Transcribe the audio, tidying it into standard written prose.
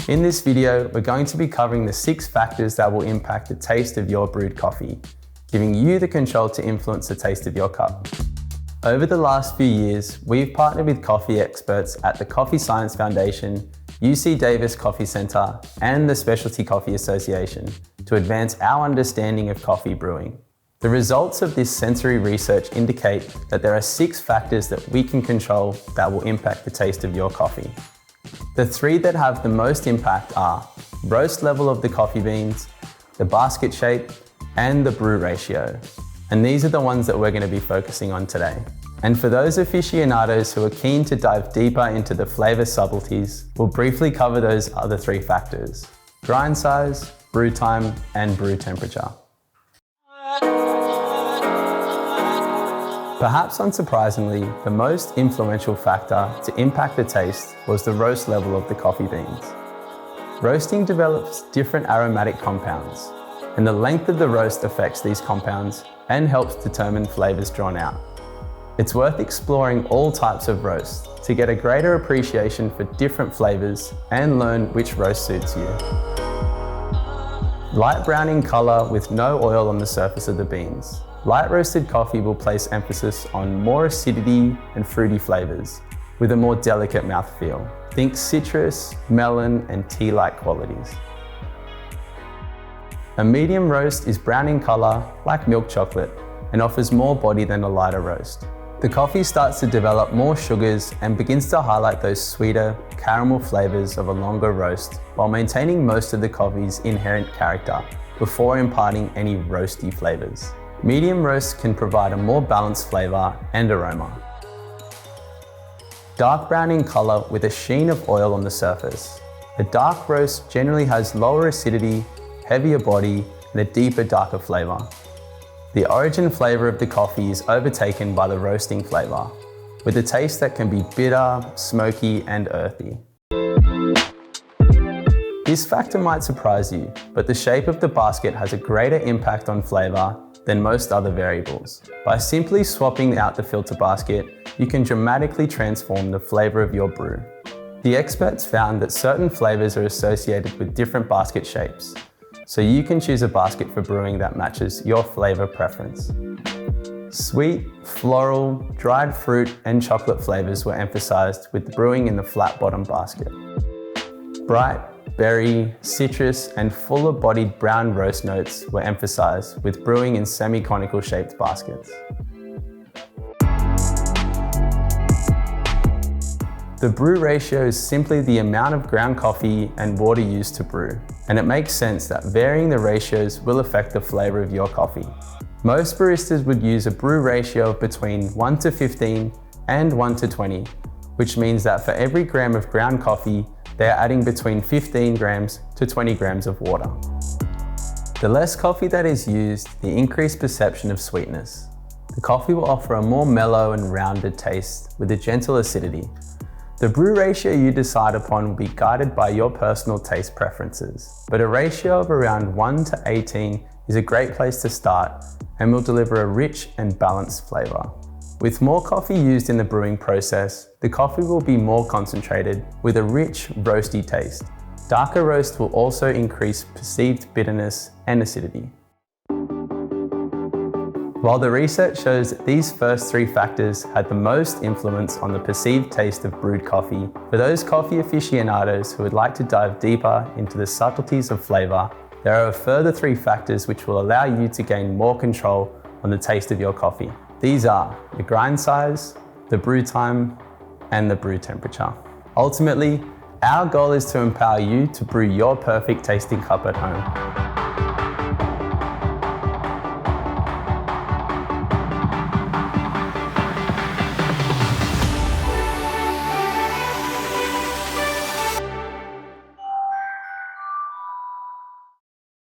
In this video, we're going to be covering the 6 factors that will impact the taste of your brewed coffee, giving you the control to influence the taste of your cup. Over the last few years, we've partnered with coffee experts at the Coffee Science Foundation, UC Davis Coffee Center, and the Specialty Coffee Association to advance our understanding of coffee brewing. The results of this sensory research indicate that there are 6 factors that we can control that will impact the taste of your coffee. The 3 that have the most impact are roast level of the coffee beans, the basket shape, and the brew ratio. And these are the ones that we're going to be focusing on today. And for those aficionados who are keen to dive deeper into the flavor subtleties, we'll briefly cover those other 3 factors: grind size, brew time, and brew temperature. Perhaps unsurprisingly, the most influential factor to impact the taste was the roast level of the coffee beans. Roasting develops different aromatic compounds, and the length of the roast affects these compounds and helps determine flavors drawn out. It's worth exploring all types of roasts to get a greater appreciation for different flavors and learn which roast suits you. Light brown in color with no oil on the surface of the beans. Light roasted coffee will place emphasis on more acidity and fruity flavors with a more delicate mouthfeel. Think citrus, melon, and tea-like qualities. A medium roast is brown in color, like milk chocolate, and offers more body than a lighter roast. The coffee starts to develop more sugars and begins to highlight those sweeter, caramel flavors of a longer roast while maintaining most of the coffee's inherent character before imparting any roasty flavors. Medium roasts can provide a more balanced flavor and aroma. Dark brown in color with a sheen of oil on the surface. A dark roast generally has lower acidity, heavier body, and a deeper, darker flavor. The origin flavor of the coffee is overtaken by the roasting flavor, with a taste that can be bitter, smoky, and earthy. This factor might surprise you, but the shape of the basket has a greater impact on flavor than most other variables. By simply swapping out the filter basket, you can dramatically transform the flavor of your brew. The experts found that certain flavors are associated with different basket shapes, so you can choose a basket for brewing that matches your flavor preference. Sweet, floral, dried fruit, and chocolate flavors were emphasized with brewing in the flat bottom basket. Bright, berry, citrus, and fuller-bodied brown roast notes were emphasized with brewing in semi-conical shaped baskets. The brew ratio is simply the amount of ground coffee and water used to brew, and it makes sense that varying the ratios will affect the flavor of your coffee. Most baristas would use a brew ratio of between 1 to 15 and 1 to 20, which means that for every gram of ground coffee, they are adding between 15 grams to 20 grams of water. The less coffee that is used, the increased perception of sweetness. The coffee will offer a more mellow and rounded taste with a gentle acidity. The brew ratio you decide upon will be guided by your personal taste preferences, but a ratio of around 1 to 18 is a great place to start and will deliver a rich and balanced flavor. With more coffee used in the brewing process, the coffee will be more concentrated with a rich, roasty taste. Darker roast will also increase perceived bitterness and acidity. While the research shows that these first 3 factors had the most influence on the perceived taste of brewed coffee, for those coffee aficionados who would like to dive deeper into the subtleties of flavor, there are a further 3 factors which will allow you to gain more control on the taste of your coffee. These are the grind size, the brew time, and the brew temperature. Ultimately, our goal is to empower you to brew your perfect tasting cup at home.